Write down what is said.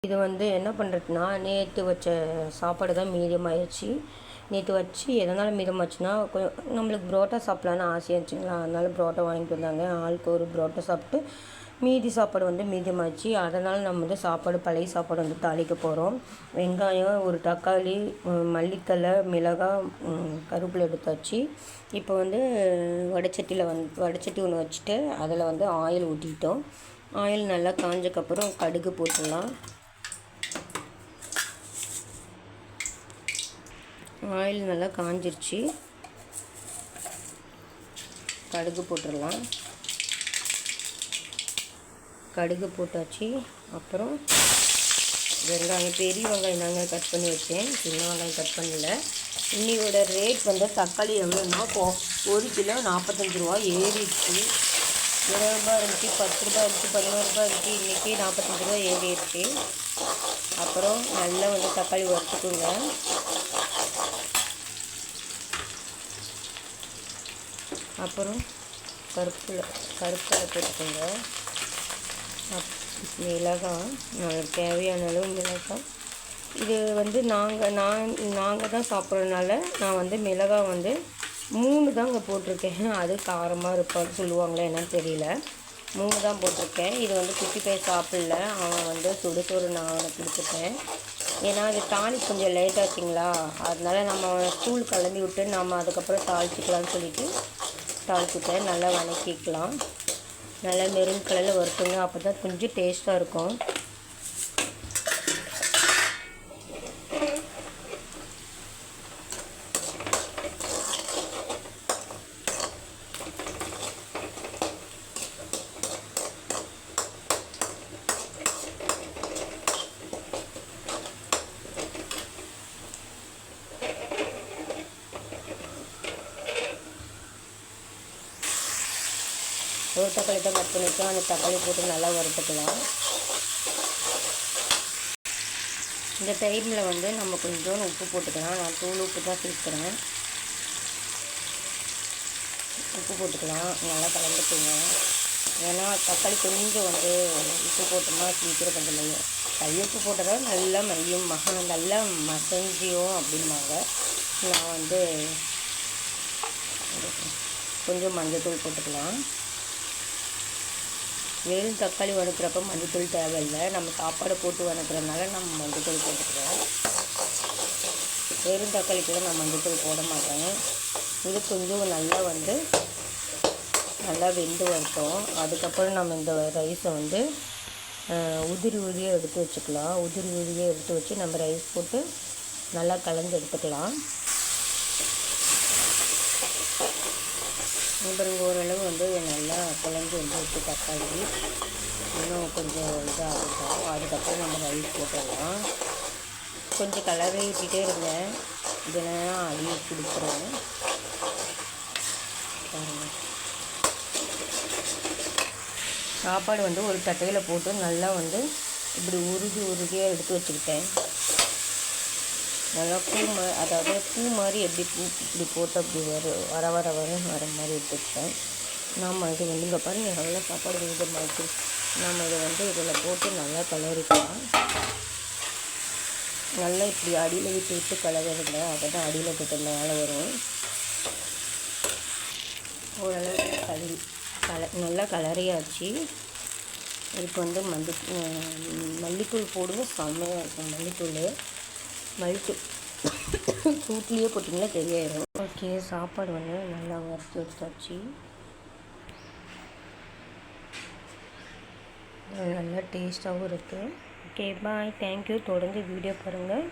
இது வந்து என்ன பண்ணுறதுன்னா, நேற்று வச்ச சாப்பாடு தான் மீதமாயிடுச்சு. நேற்று வச்சு எதனால் மீதமாச்சுன்னா, நம்மளுக்கு புரோட்டா சாப்பிட்லான்னு ஆசையாக இருந்துச்சுங்களா, அதனால் புரோட்டா வாங்கிட்டு வந்தாங்க. ஆளுக்கு ஒரு புரோட்டா சாப்பிட்டு மீதி சாப்பாடு வந்து மீதமாச்சு. அதனால் நம்ம வந்து பழைய சாப்பாடு வந்து தாளிக்க போகிறோம். வெங்காயம், ஒரு தக்காளி, மல்லித்தழை, மிளகாய், கருவேப்பிலை எடுத்தாச்சு. இப்போ வந்து வடைச்சட்டி ஒன்று வச்சுட்டு அதில் வந்து ஆயில் ஊற்றிட்டோம். ஆயில் நல்லா காஞ்சக்கப்புறம் கடுகு போட்டுடலாம். ஆயில் நல்லா காஞ்சிருச்சு. கடுகு போட்டுடலாம். கடுகு போட்டாச்சு. அப்புறம் வெங்காயம், பெரிய வெங்காயம் தாங்க கட் பண்ணி வச்சேன், சின்ன வெங்காயம் கட் பண்ணல. இன்னையோட ரேட் வந்து தக்காளி எவ்வளோன்னா, 1 கிலோ 45 ரூபா ஏறிடுச்சு. 20 ரூபா இருந்துச்சு, 10 ரூபா இருந்துச்சு, 11 ரூபா இருந்துச்சு. இன்றைக்கி 45 ரூபா ஏறிடுச்சு. அப்புறம் நல்லா வந்து தக்காளி வறுத்துக்குங்க. அப்புறம் கருவேப்பிலை போட்டுக்கோங்க. மிளகாய், நம்மளுக்கு தேவையான அளவு மிளகாய். இது வந்து நாங்கள் தான் சாப்பிட்றதுனால நான் வந்து மிளகாய் வந்து 3 தாங்க போட்டிருக்கேன். அது காரமாக இருப்பான்னு சொல்லுவாங்களே என்னன்னு தெரியல, 3 தான் போட்டிருக்கேன். இது வந்து குட்டி பையன் சாப்பிடல, அவன் வந்து சுடுசோறு நான் அவனை கொடுத்துட்டேன். ஏன்னா அது கொஞ்சம் லேட் ஆச்சுங்களா, அதனால நம்ம ஸ்கூல் கிளம்பி விட்டு நம்ம அதுக்கப்புறம் தாளிச்சிக்கலான்னு சொல்லிட்டு தாளிச்சுட்டேன். நல்லா வதக்கிக்கலாம். நல்லா மெரூன் கலரில் வறுத்துங்க, அப்போ தான் கொஞ்சம் டேஸ்ட்டாக இருக்கும். ஒரு தக்காளி தான் கட் பண்ணிவிட்டோம். அந்த தக்காளி போட்டு நல்லா வறுத்துக்கலாம். இந்த டைமில் வந்து நம்ம கொஞ்சோண்டு உப்பு போட்டுக்கலாம். நான் தூள் உப்பு தான் சேர்க்குறேன். உப்பு போட்டுக்கலாம், நல்லா கலந்துக்குங்க. ஏன்னா தக்காளி கொஞ்சம் வந்து உப்பு போட்டோம்னா சீக்கிரம் கொஞ்சம் மையம். உப்பு போட்டதா நல்லா மையம் நல்லா மசஞ்சியும் அப்படிம்பாங்க. நான் வந்து கொஞ்சம் மஞ்சள் போட்டுக்கலாம். வெறும் தக்காளி வதக்குறப்ப மஞ்சள் தேவையில்லை, நம்ம சாப்பாடு போட்டு வதக்குறதுனால நம்ம மஞ்சள் போட்டுக்கிறோம். வெறும் தக்காளிக்குள்ள நான் மஞ்சள் போட மாட்டேன். இது கொஞ்சம் நல்லா வெந்து வரட்டும். அதுக்கப்புறம் நம்ம இந்த ரைஸை வந்து உதிரியாக எடுத்து வச்சுக்கலாம். உதிரியாக எடுத்து வச்சு நம்ம ரைஸ் போட்டு நல்லா கலந்து எடுத்துக்கலாம். அப்புறம் ஓரளவு வந்து நல்லா குழஞ்சி வந்துச்சு தக்காளி. இன்னும் கொஞ்சம் இதாகட்டும். அதுக்கப்புறம் நம்ம ரைஸ் போட்டுடலாம். கொஞ்சம் கலரை ஊற்றிட்டே இருந்தேன், இதெல்லாம் அள்ளி கொடுக்குறோம் பாருங்கள். சாப்பாடு வந்து ஒரு தட்டையில் போட்டு நல்லா வந்து இப்படி உருகியாக எடுத்து வச்சுக்கிட்டேன். நல்லா அதாவது பூ மாதிரி எப்படி இப்படி போட்டு அப்படி வர மாதிரி எடுத்துக்கிட்டேன். நாம் இது வந்து இங்கே பாருங்கள் நல்லா சாப்பாடு மீதமாகிட்டு. நம்ம இதை வந்து இதில் போட்டு நல்லா கலரிக்கலாம். நல்லா இப்படி அடியில் விட்டு கலரிடுங்க, அப்போ தான் அடியில் போட்டு மேலே வரும். ஓரளவு நல்லா கலரியாச்சு. இதுக்கு வந்து மல்லித்தூள் போடுவோம், செம்மையாக இருக்கும். மல்லித்தூள் சூட்லேயே போட்டிங்கன்னா தெரியாயிடும். ஓகே, சாப்பாடு வந்து நல்லா வறுத்து எடுத்தாச்சு. நல்லா டேஸ்ட்டாகவும் இருக்குது. ஓகே, பாய், தேங்க்யூ. தொடர்ந்து வீடியோ பாருங்கள்.